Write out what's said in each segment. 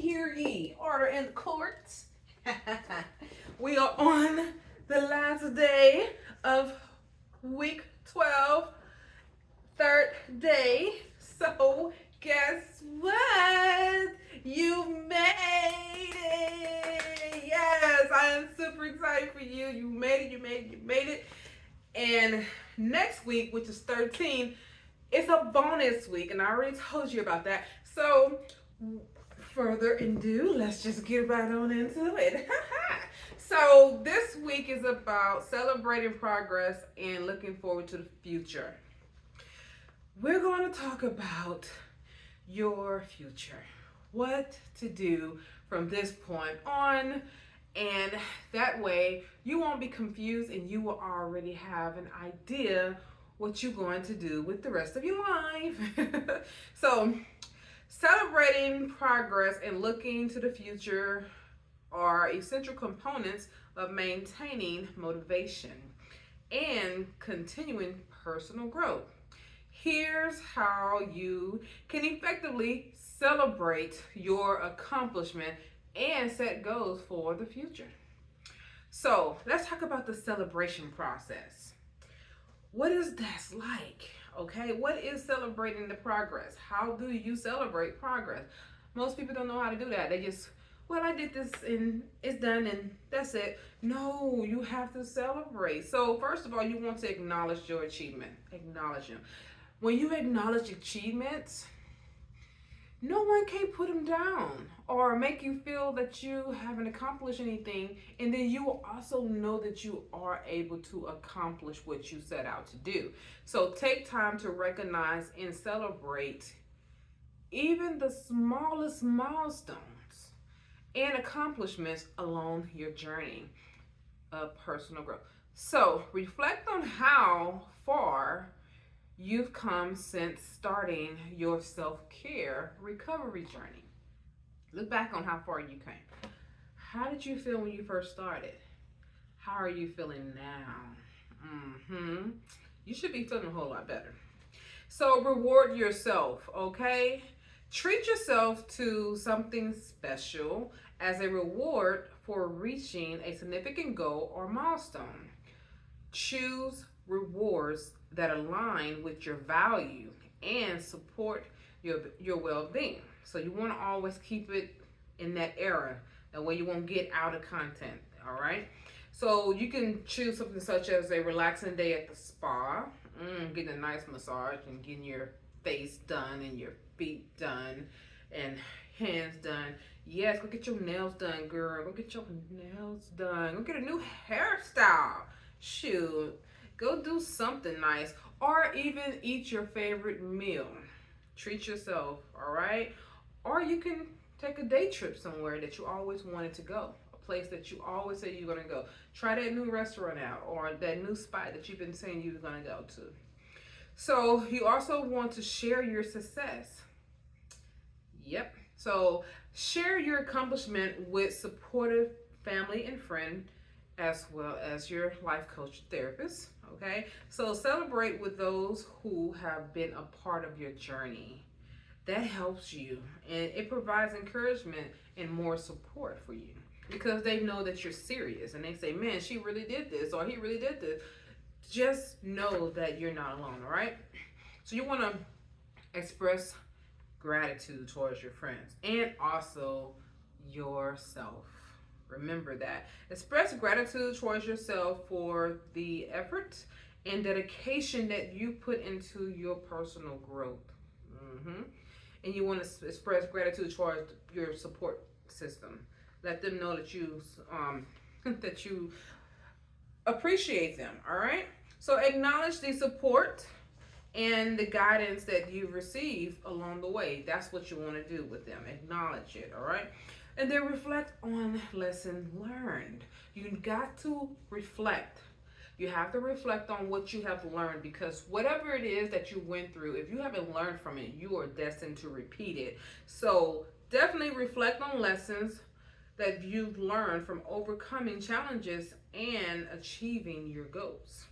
hear ye, order in the courts. We are on the last day of week 12, third day. So, guess what? You made it. Yes, I am super excited for you. You made it, you made it, you made it. And next week, which is 13, it's a bonus week, and I already told you about that. So, further ado, let's just get right on into it. So, this week is about celebrating progress and looking forward to the future. We're going to talk about your future, what to do from this point on, and that way you won't be confused and you will already have an idea what you're going to do with the rest of your life. So, celebrating progress and looking to the future are essential components of maintaining motivation and continuing personal growth. Here's how you can effectively celebrate your accomplishment and set goals for the future. So, let's talk about the celebration process. What is that like? Okay, what is celebrating the progress? How do you celebrate progress? Most people don't know how to do that. They just, well, I did this and it's done and that's it. No, you have to celebrate. So, first of all, you want to acknowledge your achievement. Acknowledge them. When you acknowledge achievements, no one can put them down or make you feel that you haven't accomplished anything. And then you will also know that you are able to accomplish what you set out to do. So take time to recognize and celebrate even the smallest milestones and accomplishments along your journey of personal growth. So reflect on how far you've come since starting your self-care recovery journey. Look back on how far you came. How did you feel when you first started? How are you feeling now? You should be feeling a whole lot better. So reward yourself, okay? Treat yourself to something special as a reward for reaching a significant goal or milestone. Choose rewards that align with your value and support your well-being. So you want to always keep it in that era. That way you won't get out of content. All right. So you can choose something such as a relaxing day at the spa, getting a nice massage and getting your face done and your feet done and hands done. Yes, go get your nails done, girl. Go get your nails done. Go get a new hairstyle. Shoot. Go do something nice or even eat your favorite meal. Treat yourself, all right? Or you can take a day trip somewhere that you always wanted to go, a place that you always say you're going to go. Try that new restaurant out or that new spot that you've been saying you were going to go to. So you also want to share your success. Yep. So share your accomplishment with supportive family and friend as well as your life coach therapist. Okay, so celebrate with those who have been a part of your journey. That helps you and it provides encouragement and more support for you because they know that you're serious and they say, man, she really did this or he really did this. Just know that you're not alone, all right? So you want to express gratitude towards your friends and also yourself. Remember that. Express gratitude towards yourself for the effort and dedication that you put into your personal growth. And you want to express gratitude towards your support system. Let them know that you that you appreciate them. All right. So acknowledge the support and the guidance that you've received along the way. That's what you want to do with them. Acknowledge it. All right. And then reflect on lesson learned. You got to reflect. You have to reflect on what you have learned because whatever it is that you went through, if you haven't learned from it, you are destined to repeat it. So definitely reflect on lessons that you've learned from overcoming challenges and achieving your goals.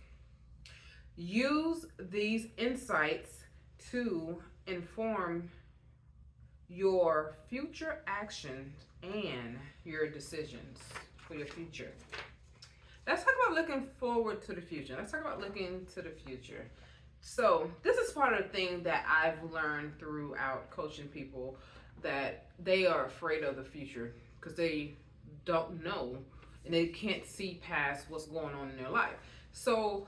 Use these insights to inform your future actions and your decisions for your future. Let's talk about looking forward to the future. Let's talk about looking to the future. So, this is part of the thing that I've learned throughout coaching people, that they are afraid of the future because they don't know and they can't see past what's going on in their life. So,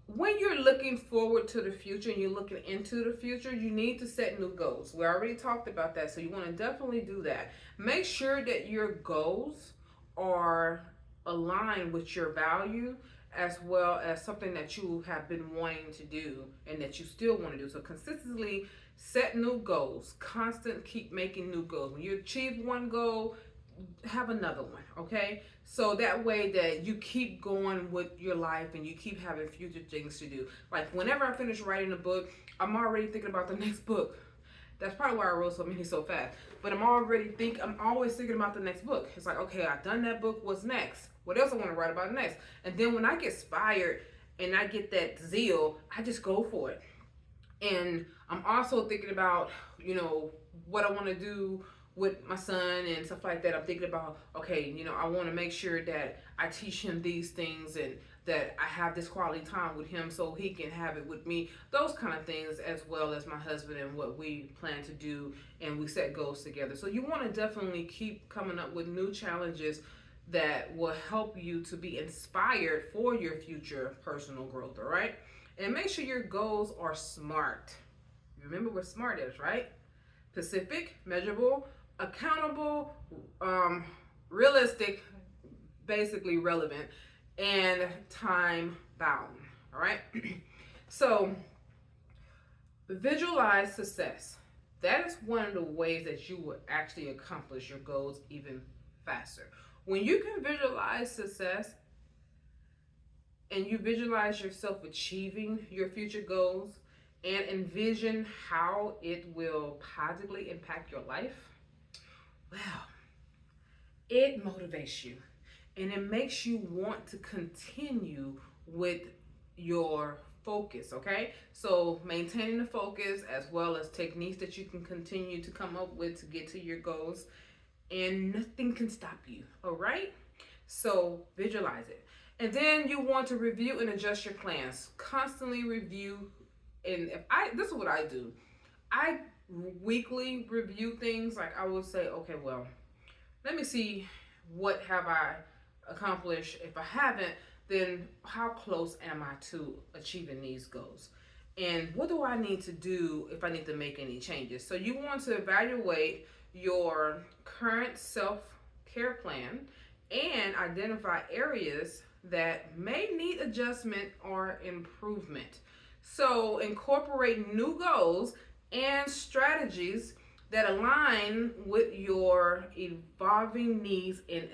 when you're looking forward to the future and you're looking into the future, you need to set new goals. We already talked about that, so you want to definitely do that. Make sure that your goals are aligned with your value, as well as something that you have been wanting to do and that you still want to do. So consistently set new goals. Keep making new goals. When you achieve one goal, have another one, okay? So that way that you keep going with your life and you keep having future things to do. Like whenever I finish writing a book, I'm already thinking about the next book. That's probably why I wrote so many so fast. But I'm always thinking about the next book. It's like, okay, I've done that book. What's next? What else I want to write about next? And then when I get inspired and I get that zeal, I just go for it. And I'm also thinking about, what I want to do with my son and stuff like that. I'm thinking about, okay, I want to make sure that I teach him these things and that I have this quality time with him so he can have it with me. Those kind of things, as well as my husband and what we plan to do, and we set goals together. So you want to definitely keep coming up with new challenges that will help you to be inspired for your future personal growth, all right? And make sure your goals are SMART. Remember what SMART is, right? Specific, measurable, accountable, realistic, basically relevant, and time bound. All right. So visualize success. That is one of the ways that you will actually accomplish your goals even faster. When you can visualize success and you visualize yourself achieving your future goals and envision how it will positively impact your life, wow, it motivates you and it makes you want to continue with your focus, okay? So maintaining the focus, as well as techniques that you can continue to come up with to get to your goals, and nothing can stop you, all right? So visualize it. And then you want to review and adjust your plans. Constantly review. And this is what I do. I weekly review things. Like I will say, okay, well, let me see what have I accomplished. If I haven't, then how close am I to achieving these goals? And what do I need to do if I need to make any changes? So you want to evaluate your current self-care plan and identify areas that may need adjustment or improvement. So incorporate new goals and strategies that align with your evolving needs and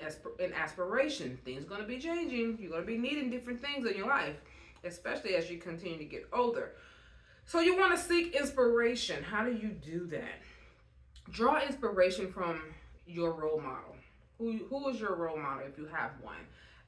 aspiration. Things are going to be changing. You're going to be needing different things in your life, especially as you continue to get older. So you want to seek inspiration. How do you do that? Draw inspiration from your role model. Who is your role model if you have one?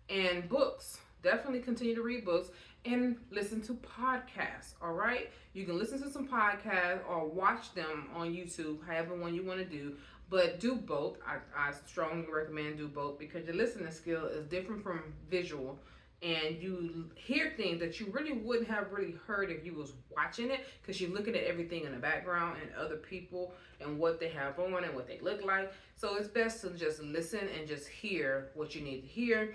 And books. Definitely continue to read books and listen to podcasts, all right? You can listen to some podcasts or watch them on YouTube, however one you want to do, but do both. I strongly recommend do both because your listening skill is different from visual, and you hear things that you really wouldn't have really heard if you was watching it, because you're looking at everything in the background and other people and what they have on and what they look like. So it's best to just listen and just hear what you need to hear.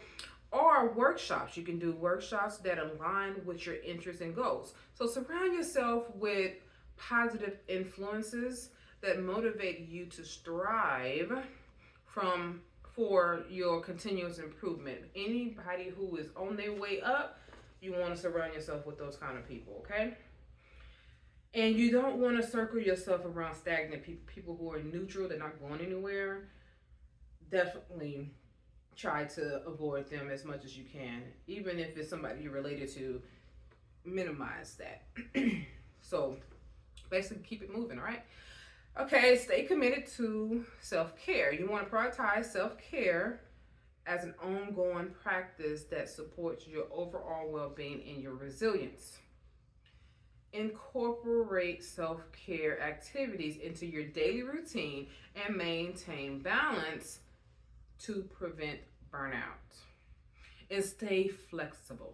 Or workshops. You can do workshops that align with your interests and goals. So surround yourself with positive influences that motivate you to strive for your continuous improvement. Anybody who is on their way up, you want to surround yourself with those kind of people, okay? And you don't want to circle yourself around stagnant people who are neutral, they're not going anywhere. Definitely try to avoid them as much as you can. Even if it's somebody you're related to, minimize that. So basically keep it moving, all right? Okay, stay committed to self-care. You want to prioritize self-care as an ongoing practice that supports your overall well-being and your resilience. Incorporate self-care activities into your daily routine and maintain balance to prevent burnout. And stay flexible.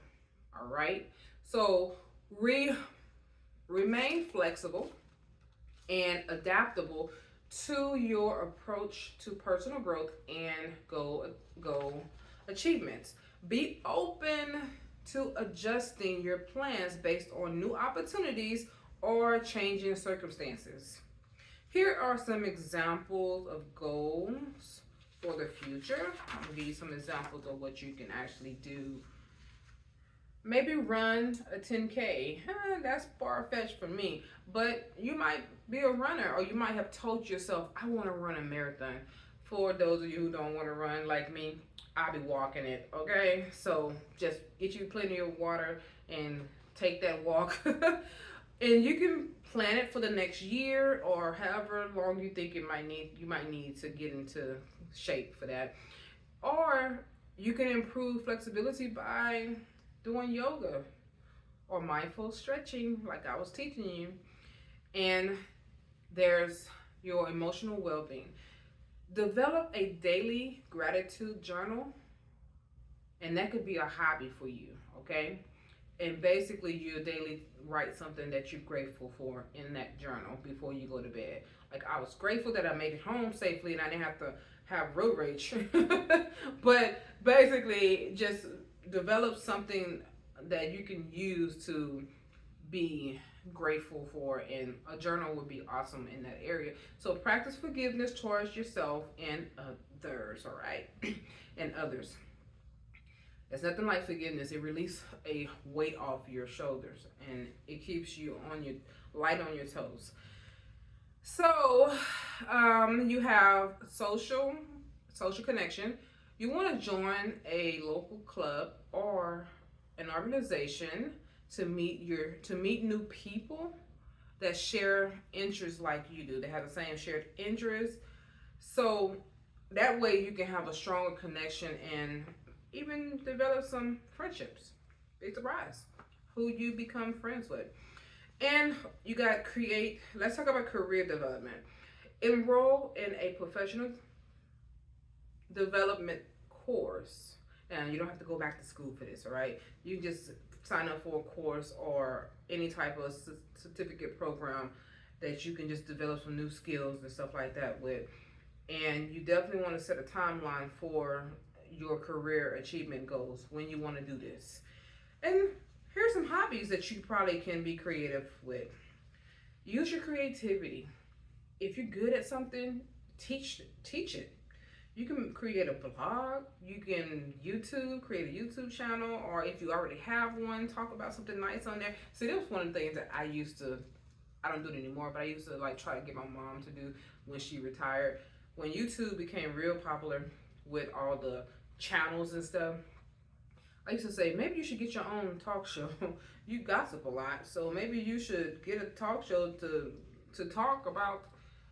All right. So remain flexible and adaptable to your approach to personal growth and goal achievements. Be open to adjusting your plans based on new opportunities or changing circumstances. Here are some examples of goals for the future. I'm gonna give you some examples of what you can actually do. Maybe run a 10K. That's far fetched for me, but you might be a runner, or you might have told yourself, I want to run a marathon. For those of you who don't want to run like me, I'll be walking it, okay? So just get you plenty of water and take that walk. And you can plan it for the next year or however long you think you might need to get into shape for that. Or you can improve flexibility by doing yoga or mindful stretching like I was teaching you. And there's your emotional well-being. Develop a daily gratitude journal, and that could be a hobby for you, okay? And basically you daily write something that you're grateful for in that journal before you go to bed. Like, I was grateful that I made it home safely and I didn't have to have road rage. But basically just develop something that you can use to be grateful for, and a journal would be awesome in that area. So practice forgiveness towards yourself and others, all right? And others. There's nothing like forgiveness. It releases a weight off your shoulders and it keeps you on your light on your toes. So you have social connection. You want to join a local club or an organization to meet new people that share interests like you do. They have the same shared interests. So that way you can have a stronger connection and even develop some friendships. Be surprised who you become friends with. And you got create. Let's talk about career development. Enroll in a professional development course. And you don't have to go back to school for this, all right? You just sign up for a course or any type of certificate program that you can just develop some new skills and stuff like that with. And you definitely want to set a timeline for your career achievement goals when you want to do this. And here's some hobbies that you probably can be creative with. Use your creativity. If you're good at something, teach it. You can create a blog, you can create a YouTube channel, or if you already have one, talk about something nice on there. See, that was one of the things that I don't do it anymore, but I used to like try to get my mom to do when she retired. When YouTube became real popular with all the channels and stuff, I used to say, maybe you should get your own talk show. You gossip a lot, so maybe you should get a talk show to talk about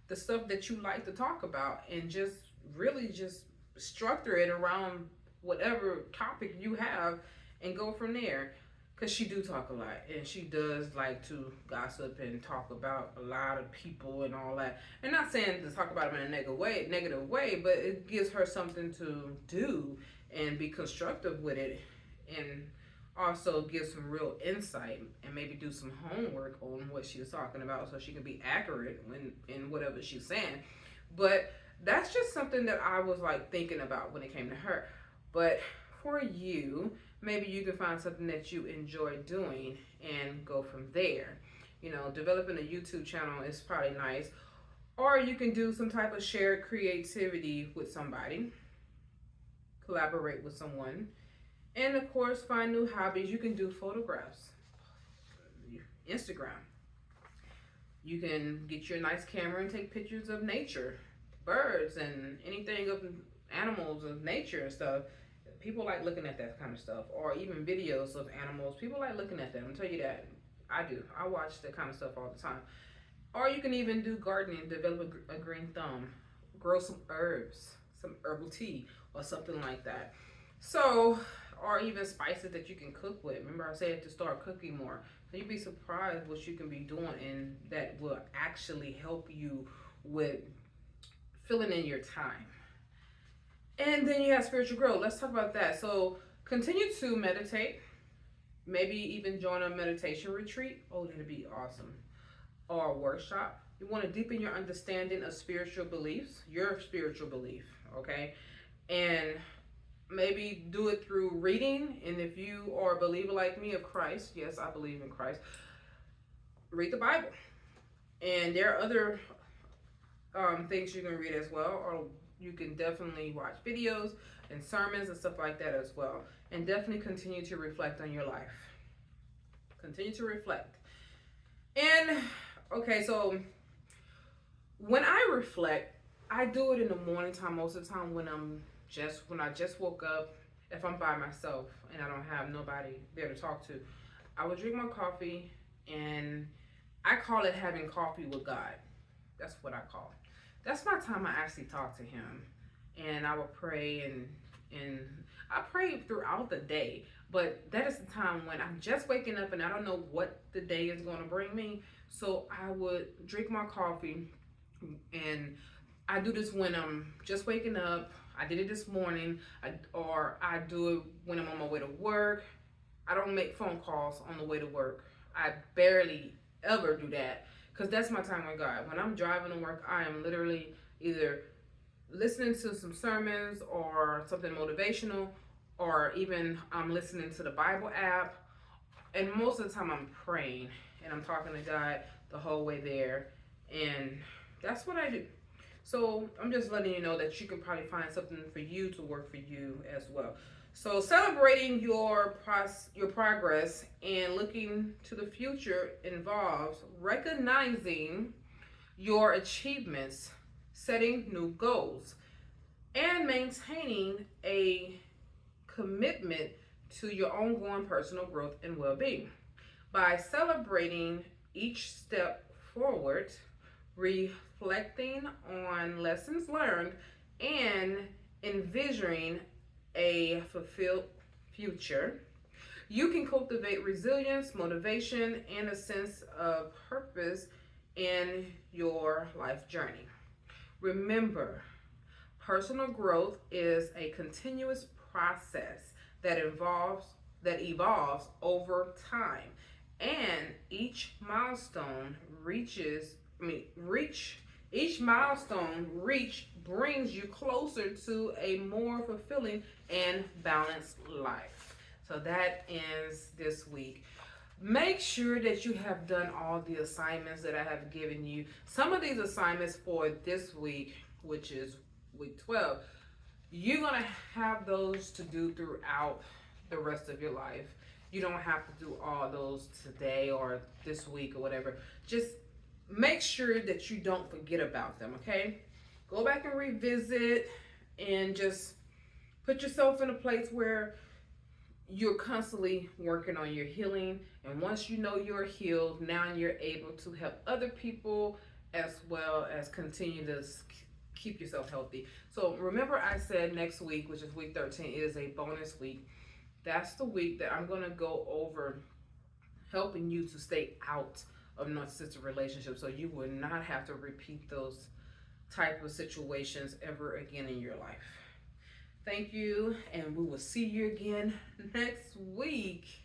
the stuff that you like to talk about, and just really just structure it around whatever topic you have and go from there. Because she do talk a lot, and she does like to gossip and talk about a lot of people and all that. And not saying to talk about them in a negative way, but it gives her something to do and be constructive with it, and also give some real insight and maybe do some homework on what she was talking about so she can be accurate in whatever she's saying. But that's just something that I was like thinking about when it came to her. But for you, maybe you can find something that you enjoy doing and go from there. You know, developing a YouTube channel is probably nice. Or you can do some type of shared creativity with somebody, collaborate with someone. And of course, find new hobbies. You can do photographs, Instagram. You can get your nice camera and take pictures of nature, birds, and anything of animals of nature and stuff. People like looking at that kind of stuff, or even videos of animals. People like looking at them. I'll tell you that. I do. I watch that kind of stuff all the time. Or you can even do gardening, develop a green thumb, grow some herbs, some herbal tea, or something like that. So, or even spices that you can cook with. Remember I said to start cooking more. So you'd be surprised what you can be doing, and that will actually help you with filling in your time. And then you have spiritual growth. Let's talk about that. So continue to meditate. Maybe even join a meditation retreat. Oh, that'd be awesome. Or a workshop. You want to deepen your understanding of spiritual beliefs, your spiritual belief, okay? And maybe do it through reading. And if you are a believer like me of Christ, yes, I believe in Christ, read the Bible. And there are other things you can read as well, or you can definitely watch videos and sermons and stuff like that as well. And definitely continue to reflect on your life. Continue to reflect. And okay, so when I reflect, I do it in the morning time most of the time when I just woke up. If I'm by myself and I don't have nobody there to talk to, I would drink my coffee, and I call it having coffee with God. That's what I call it. That's my time I actually talk to him, and I would pray, and I pray throughout the day, but that is the time when I'm just waking up and I don't know what the day is going to bring me. So I would drink my coffee, and I do this when I'm just waking up. I did it this morning, or I do it when I'm on my way to work. I don't make phone calls on the way to work. I barely ever do that, because that's my time with God. When I'm driving to work, I am literally either listening to some sermons or something motivational, or even I'm listening to the Bible app. And most of the time I'm praying and I'm talking to God the whole way there. And that's what I do. So I'm just letting you know that you can probably find something for you to work for you as well. So celebrating your progress and looking to the future involves recognizing your achievements, setting new goals, and maintaining a commitment to your ongoing personal growth and well-being. By celebrating each step forward, reflecting on lessons learned, and envisioning a fulfilled future, you can cultivate resilience, motivation, and a sense of purpose in your life journey. Remember, personal growth is a continuous process that evolves over time, and each milestone brings you closer to a more fulfilling and balanced life. So that ends this week. Make sure that you have done all the assignments that I have given you. Some of these assignments for this week, which is week 12, you're going to have those to do throughout the rest of your life. You don't have to do all those today or this week or whatever. Just make sure that you don't forget about them, okay? Go back and revisit, and just put yourself in a place where you're constantly working on your healing. And once you know you're healed, now you're able to help other people as well as continue to keep yourself healthy. So remember, I said next week, which is week 13, is a bonus week. That's the week that I'm going to go over helping you to stay out of narcissistic relationships, so you will not have to repeat those type of situations ever again in your life. Thank you, and we will see you again next week.